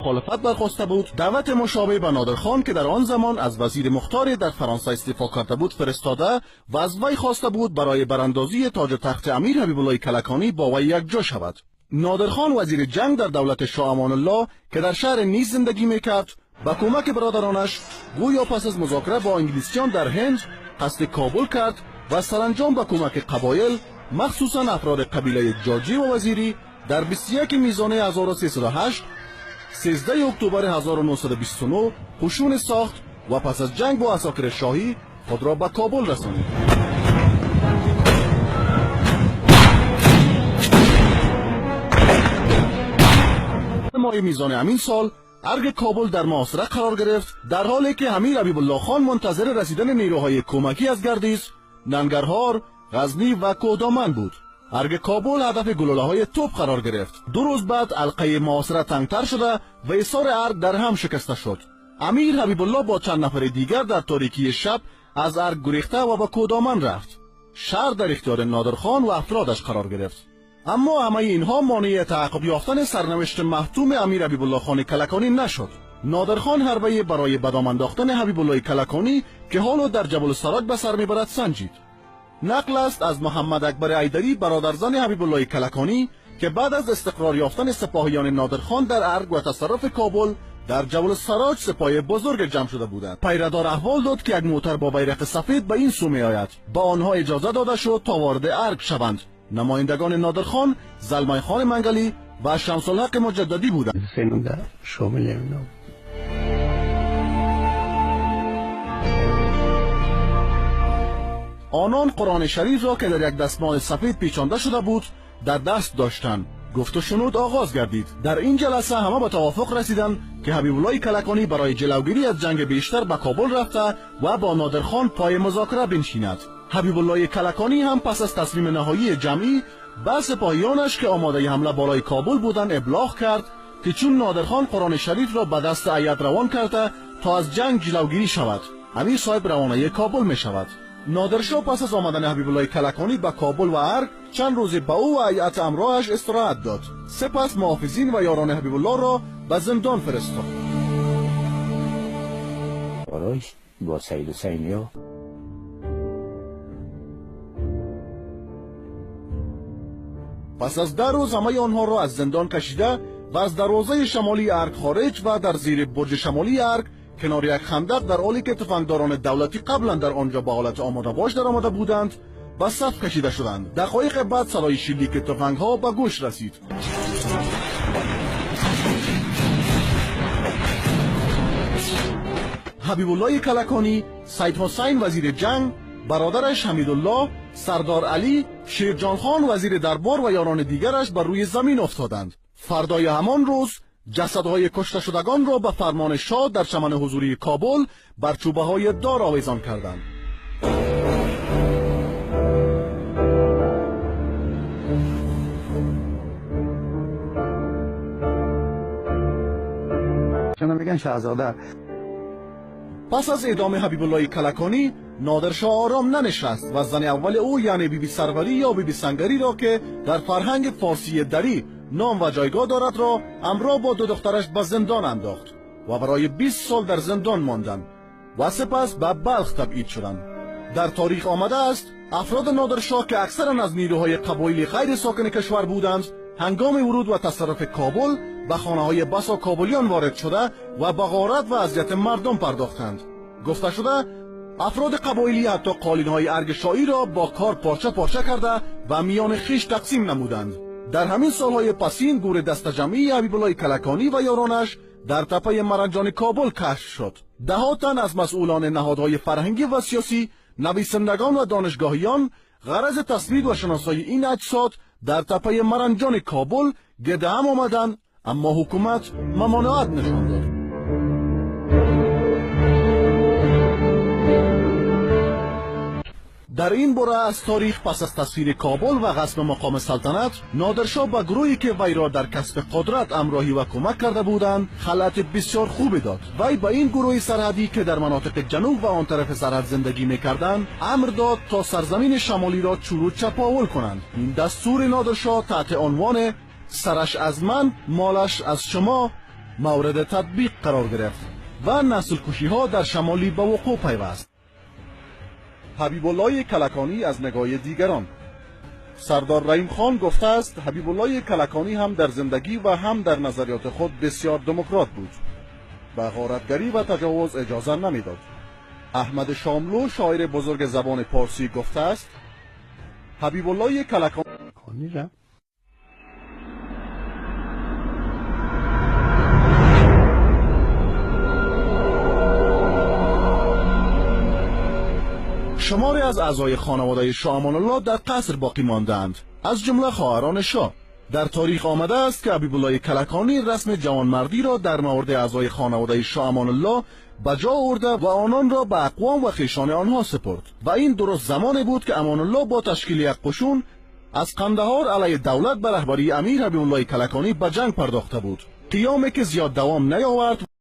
مخالفت برخواسته بود، دعوت مشابه به نادرخان که در آن زمان از وزیر مختار در فرانسه استعفا کرده بود فرستاده و از وی خواسته بود برای براندازی تاج تخت امیر حبیب الله کلکانی با وی یکجا شود. نادرخان وزیر جنگ در دولت شاه امان الله که در شهر نیز زندگی میکرد، با کمک برادرانش گویا پس از مذاکره با انگلیسیان در هند قصد کابل کرد و سرانجام با کمک قبایل مخصوصا افراد قبیله جاجی و وزیری در 21 میزانه 1308 13 اکتبر 1929 خشون ساخت و پس از جنگ با عساکر شاهی خود را به کابل رسانید. ماه میزان همین سال ارگ کابل در محاصره قرار گرفت، در حالی که امیر حبیب الله خان منتظر رسیدن نیروهای کمکی از گردیز، ننگرهار، غزنی و کودامن بود. ارگ کابل هدف گلوله‌های توپ قرار گرفت. 2 روز بعد حلقه محاصره تنگتر شده و ایثار ارگ در هم شکسته شد. امیر حبیب الله با چند نفر دیگر در تاریکی شب از ارگ گریخته و به کودامن رفت. شهر در اختیار نادرخان و افرادش قرار گرفت. اما همه اینها مانع تحقق یافتن سرنوشت محتوم امیر حبیب الله خان کلکانی نشد. نادرخان حربه برای بدام انداختن حبیب الله کلکانی که حالا در جبل السراج به سر میبرد سنجید. نقل است از محمد اکبر حیدری برادرزن حبیب الله کلکانی که بعد از استقرار یافتن سپاهیان نادرخان در ارگ و تصرف کابل در جبل السراج سپاه بزرگ جمع شده بودند. پیردار احوال داد که یک موتر با بیرق سفید به این سو میآید. با آنها اجازه داده شد تا وارد ارگ شوند. نمایندگان نادرخان زلمای خان منگلی و شمس الحق مجددی بودند. آنان قرآن شریف را که در یک دستمال سفید پیچانده شده بود در دست داشتند. گفت و شنود آغاز گردید. در این جلسه همه به توافق رسیدند که حبیب الله کلکانی برای جلوگیری از جنگ بیشتر به کابل رفته و با نادرخان پای مذاکره بنشیند. حبیب الله کلکانی هم پس از تصمیم نهایی جمعی به سپاهیانش که آماده حمله بالای کابل بودند ابلاغ کرد که چون نادرخان قرآن شریف را به دست هیئت روان کرده تا از جنگ جلوگیری شود، امیر صاحب روانه کابل می شود. نادرشاه پس از آمدن حبیب الله کلکانی به کابل و ارگ چند روز به او و هیئت همراهش استراحت داد. سپس محافظین و یاران حبیب الله را به زندان فرستاد. با سید حسینی پس از 10 روز همه آنها را از زندان کشیده و از دروازه شمالی ارگ خارج و در زیر برج شمالی ارگ کنار یک خندق در حالی که تفنگداران دولتی قبلا در آنجا به حالت آماده باش در آمده بودند به صف کشیده شدند. دقایق بعد صدای شلیک تفنگ‌ها به گوش رسید. حبیب الله کلکانی، سید حسین وزیر جنگ، برادرش حمیدالله، سردار علی، شیرجان خان وزیر دربار و یاران دیگرش بر روی زمین افتادند. فردای همان روز جسدهای کشته شدگان را به فرمان شاه در چمن حضوری کابل بر چوبه‌های دار آویزان کردند. چون میگن شاهزاده. پس از اعدام حبیب الله کلکانی نادرشاه آرام ننشست و زن اول او یعنی بیبی سروری یا بیبی سنگری را که در فرهنگ فارسی دری نام و جایگاه دارد را همراه با 2 دخترش به زندان انداخت و برای 20 سال در زندان ماندند و سپس به بلخ تبعید شدند. در تاریخ آمده است افراد نادرشاه که اکثرا از نیروهای قبایلی غیر ساکن کشور بودند هنگام ورود و تصرف کابل به خانه‌های بسا کابلیان وارد شده و به غارت و اذیت مردم پرداختند. گفته شده افراد قبایلی حتی قالین‌های ارگ شاهی را با کار پارچه پارچه کرده و میان خیش تقسیم نمودند. در همین سالهای پسین گور دست جمعی حبیب الله کلکانی و یارانش در تپه مرنجان کابل کشف شد. 10 تن از مسئولان نهادهای فرهنگی و سیاسی، نویسندگان و دانشگاهیان غرض تثبیت و شناسایی این اجساد در تپه مرنجان کابل گرد هم آمدند، اما حکومت ممانعت نشان داد. در این باره از تاریخ پس از تصویر کابل و غصب مقام سلطنت، نادرشاه با گروهی که وی را در کسب قدرت همراهی و کمک کرده بودند خلعت بسیار خوبی داد. وی با این گروه سرحدی که در مناطق جنوب و آن طرف سرحد زندگی می‌کردند امر داد تا سرزمین شمالی را چورو چپاول کنند. این دستور نادرشاه تحت عنوان سرش از من مالش از شما مورد تطبیق قرار گرفت و نسل کشی ها در شمالی به وقوع پیوست. حبیب الله کلکانی از نگاه دیگران. سردار رحیم خان گفته است حبیب الله کلکانی هم در زندگی و هم در نظریات خود بسیار دموکرات بود. به غارتگری و تجاوز اجازه نمیداد. احمد شاملو شاعر بزرگ زبان پارسی گفته است حبیب الله کلکانی شماری از اعضای خانواده شاه امان الله در قصر باقی ماندند، از جمله خواهران شاه. در تاریخ آمده است که حبیب الله کلکانی رسم جوانمردی را در مورد اعضای خانواده شاه امان الله به جا آورده و آنان را به اقوام و خویشان آنها سپرد و این درست زمانی بود که امان الله با تشکیل یک قشون از قندهار علیه دولت به رهبری امیر حبیب الله کلکانی به جنگ پرداخته بود، قیامی که زیاد دوام نیاورد